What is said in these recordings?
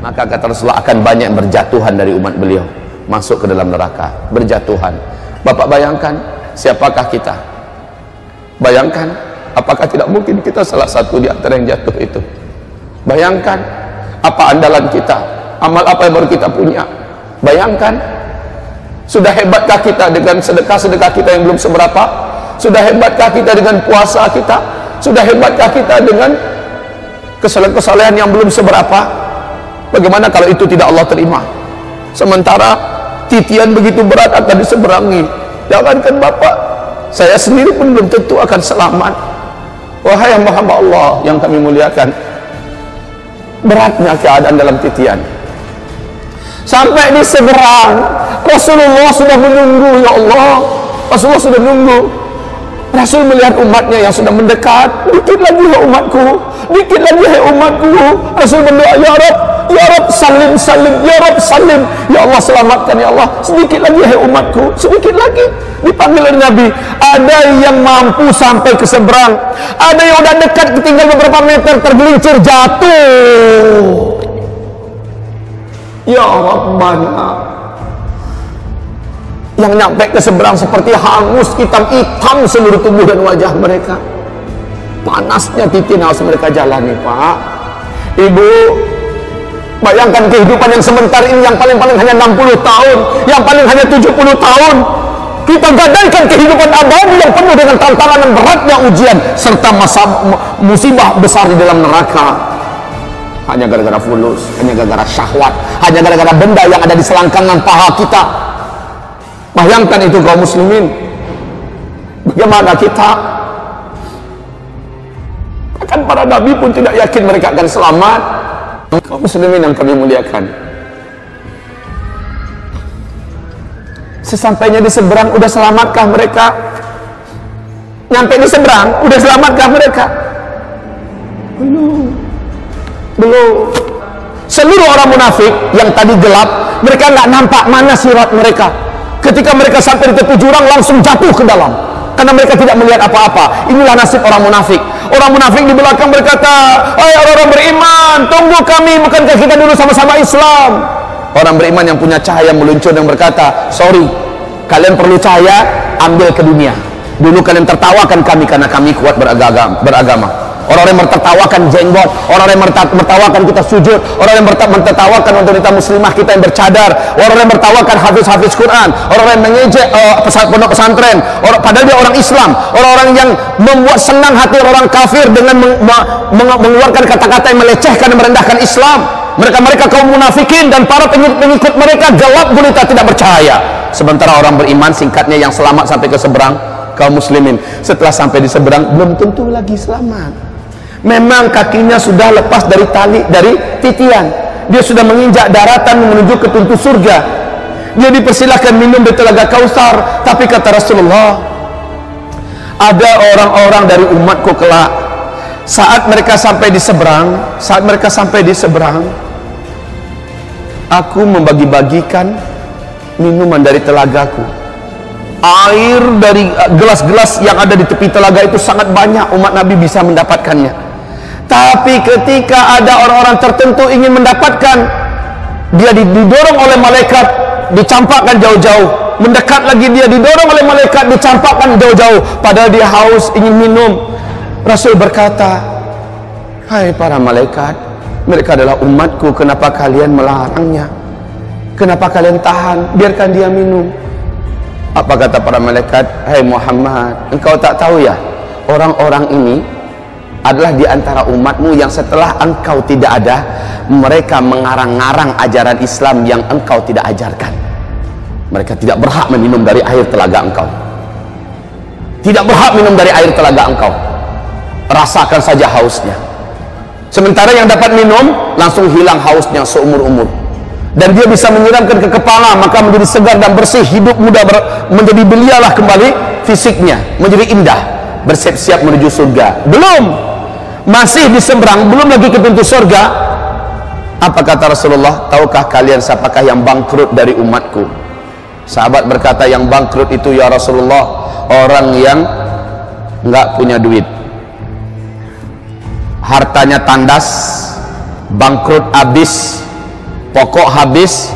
maka kata Rasulullah akan banyak berjatuhan dari umat beliau masuk ke dalam neraka, berjatuhan. Bapak bayangkan siapakah kita? Bayangkan, apakah tidak mungkin kita salah satu di antara yang jatuh itu? Bayangkan apa andalan kita, amal apa yang baru kita punya. Bayangkan, sudah hebatkah kita dengan sedekah-sedekah kita yang belum seberapa? Sudah hebatkah kita dengan puasa kita? Sudah hebatkah kita dengan kesalehan-kesalehan yang belum seberapa? Bagaimana kalau itu tidak Allah terima? Sementara titian begitu berat akan diseberangi. Jangankan Bapak, saya sendiri pun belum tentu akan selamat. Wahai hamba-hamba Allah yang kami muliakan, beratnya keadaan dalam titian. Sampai di seberang, Rasulullah sudah menunggu, ya Allah. Rasulullah sudah menunggu. Rasul melihat umatnya yang sudah mendekat. Dikit lagi ya umatku, dikit lagi ya umatku. Rasul berdoa, ya Rabb salim salim, ya Rabb salim, ya Allah selamatkan ya Allah. Sedikit lagi ya umatku, sedikit lagi. Dipanggil oleh Nabi. Ada yang mampu sampai ke seberang, ada yang udah dekat, tinggal beberapa meter, tergelincir jatuh. Ya Rabbana, yang nyampe ke seberang seperti hangus, hitam-hitam seluruh tubuh dan wajah mereka. Panasnya titin harus mereka jalani, Pak. Ibu, bayangkan kehidupan yang sebentar ini, yang paling-paling hanya 60 tahun, yang paling hanya 70 tahun. Kita gadaikan kehidupan abadi yang penuh dengan tantangan dan beratnya ujian serta masa musibah besar di dalam neraka. Hanya gara-gara fulus, hanya gara-gara syahwat, hanya gara-gara benda yang ada di selangkangan paha kita. Bayangkan itu kaum muslimin. Bagaimana kita? Bahkan para nabi pun tidak yakin mereka akan selamat. Kaum muslimin yang kami muliakan, sesampainya di seberang, udah selamatkah mereka? Nyampe di seberang, udah selamatkah mereka? Belum. Seluruh orang munafik yang tadi gelap, mereka nggak nampak mana sirat mereka. Ketika mereka sampai di tepi jurang, langsung jatuh ke dalam, karena mereka tidak melihat apa-apa. Inilah nasib orang munafik. Orang munafik di belakang berkata, "Hai orang-orang beriman, tunggu kami, bukankah kita dulu sama-sama Islam?" Orang beriman yang punya cahaya meluncur dan berkata, "Sorry, kalian perlu cahaya, ambil ke dunia. Dulu kalian tertawakan kami karena kami kuat beragama. Orang yang tertawakan jenggot, orang yang tertawakan kita sujud, orang yang tertawakan wanita muslimah kita yang bercadar, orang yang tertawakan hafiz Quran, orang yang mengejek pondok pesantren, padahal dia orang Islam, orang-orang yang membuat senang hati orang kafir dengan mengeluarkan kata-kata yang melecehkan dan merendahkan Islam. Mereka kaum munafikin dan para pengikut mereka gelap gulita, tidak bercahaya. Sementara orang beriman, singkatnya, yang selamat sampai ke seberang, kaum muslimin, setelah sampai di seberang belum tentu lagi selamat. Memang kakinya sudah lepas dari tali, dari titian, dia sudah menginjak daratan menuju ke pintu surga. Dia dipersilahkan minum di telaga Kausar. Tapi kata Rasulullah, ada orang-orang dari umatku kelak, saat mereka sampai di seberang, aku membagi-bagikan minuman dari telagaku. Air dari gelas-gelas yang ada di tepi telaga itu sangat banyak, umat Nabi bisa mendapatkannya. Tapi ketika ada orang-orang tertentu ingin mendapatkan, dia didorong oleh malaikat, dicampakkan jauh-jauh. Mendekat lagi, dia didorong oleh malaikat, dicampakkan jauh-jauh. Padahal dia haus, ingin minum. Rasul berkata, "Hai para malaikat, mereka adalah umatku, kenapa kalian melarangnya? Kenapa kalian tahan? Biarkan dia minum." Apa kata para malaikat? "Hai Muhammad, engkau tak tahu ya, orang-orang ini adalah di antara umatmu yang setelah engkau tidak ada, mereka mengarang-ngarang ajaran Islam yang engkau tidak ajarkan. Mereka tidak berhak meminum dari air telaga engkau. Tidak berhak minum dari air telaga engkau. Rasakan saja hausnya." Sementara yang dapat minum langsung hilang hausnya seumur-umur. Dan dia bisa menyiramkan ke kepala, maka menjadi segar dan bersih, hidup muda, menjadi belialah kembali fisiknya, menjadi indah, bersiap-siap menuju surga. Belum, masih di seberang, belum lagi ke pintu surga. Apa kata Rasulullah? "Tahukah kalian siapakah yang bangkrut dari umatku?" Sahabat berkata, "Yang bangkrut itu ya Rasulullah, orang yang nggak punya duit, hartanya tandas, bangkrut, habis, pokok habis,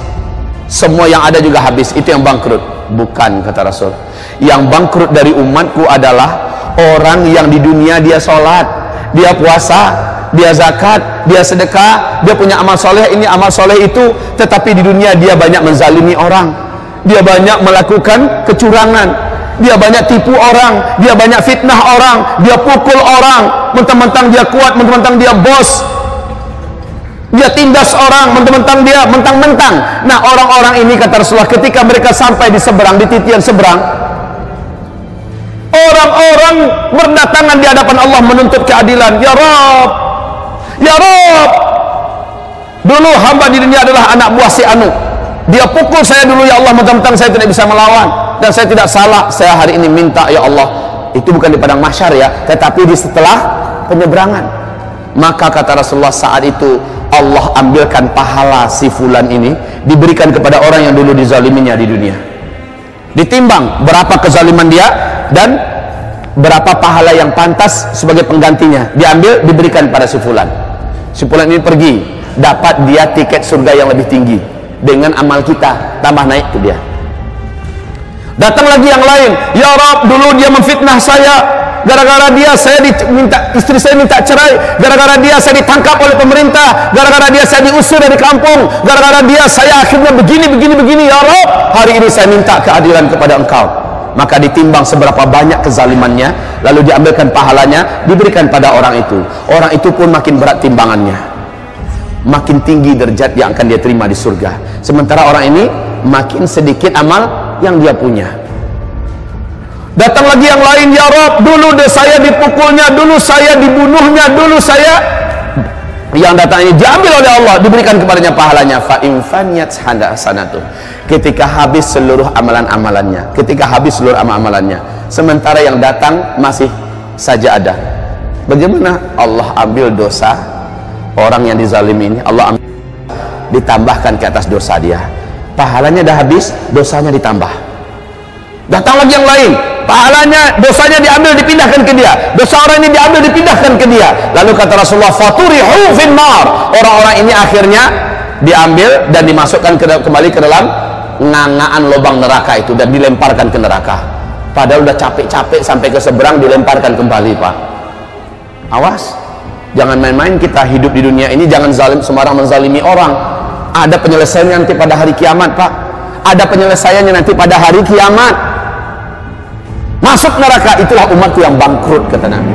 semua yang ada juga habis, itu yang bangkrut. Bukan, kata Rasul. Yang bangkrut dari umatku adalah orang yang di dunia dia sholat, dia puasa, dia zakat, dia sedekah, dia punya amal soleh ini, amal soleh itu, tetapi di dunia dia banyak menzalimi orang, dia banyak melakukan kecurangan, dia banyak tipu orang, dia banyak fitnah orang, dia pukul orang, mentang-mentang dia kuat, mentang-mentang dia bos, dia tindas orang, mentang-mentang dia mentang-mentang. Nah, orang-orang ini, kata Rasulullah, ketika mereka sampai di seberang, di titian seberang, orang-orang berdatangan di hadapan Allah menuntut keadilan. Ya Rabb, ya Rabb, dulu hamba di dunia adalah anak buah si Anu, dia pukul saya dulu, ya Allah, mentang-mentang saya tidak bisa melawan dan saya tidak salah, saya hari ini minta, ya Allah. Itu bukan di padang mahsyar ya, tetapi di setelah penyeberangan. Maka kata Rasulullah, saat itu Allah ambilkan pahala si fulan ini, diberikan kepada orang yang dulu dizaliminya di dunia. Ditimbang berapa kezaliman dia dan berapa pahala yang pantas sebagai penggantinya, diambil, diberikan pada si fulan. Si fulan ini pergi, dapat dia tiket surga yang lebih tinggi. Dengan amal kita tambah naik ke dia. Datang lagi yang lain, ya Rabb, dulu dia memfitnah saya, gara-gara dia saya diminta, istri saya minta cerai, gara-gara dia saya ditangkap oleh pemerintah, gara-gara dia saya diusir dari kampung, gara-gara dia saya akhirnya begini, ya Rabb, hari ini saya minta keadilan kepada Engkau. Maka ditimbang seberapa banyak kezalimannya, lalu diambilkan pahalanya, diberikan pada orang itu. Orang itu pun makin berat timbangannya, makin tinggi derajat yang akan dia terima di surga. Sementara orang ini makin sedikit amal yang dia punya. Datang lagi yang lain, ya Rabb, dulu saya dipukulnya, dulu saya dibunuhnya, dulu saya, yang datang ini diambil oleh Allah, diberikan kepadanya pahalanya. Fa in faniyat hasanatuh, ketika habis seluruh amalan-amalannya, ketika habis seluruh amalan-amalannya, sementara yang datang masih saja ada. Bagaimana? Allah ambil dosa orang yang dizalimi ini, Allah ambil, ditambahkan ke atas dosa dia. Pahalanya dah habis, dosanya ditambah. Datang lagi yang lain, pahalanya, dosanya diambil, dipindahkan ke dia, dosa orang ini diambil, dipindahkan ke dia. Lalu kata Rasulullah, faturihu finnar, orang-orang ini akhirnya diambil dan dimasukkan kembali ke dalam ngangaan lubang neraka itu dan dilemparkan ke neraka. Padahal udah capek-capek sampai ke seberang, dilemparkan kembali, Pak. Awas, jangan main-main kita hidup di dunia ini, jangan zalim, sembarang menzalimi orang. Ada penyelesaiannya nanti pada hari kiamat, Pak. Ada penyelesaiannya nanti pada hari kiamat. Masuk neraka, itulah umatku yang bangkrut, kata Nabi.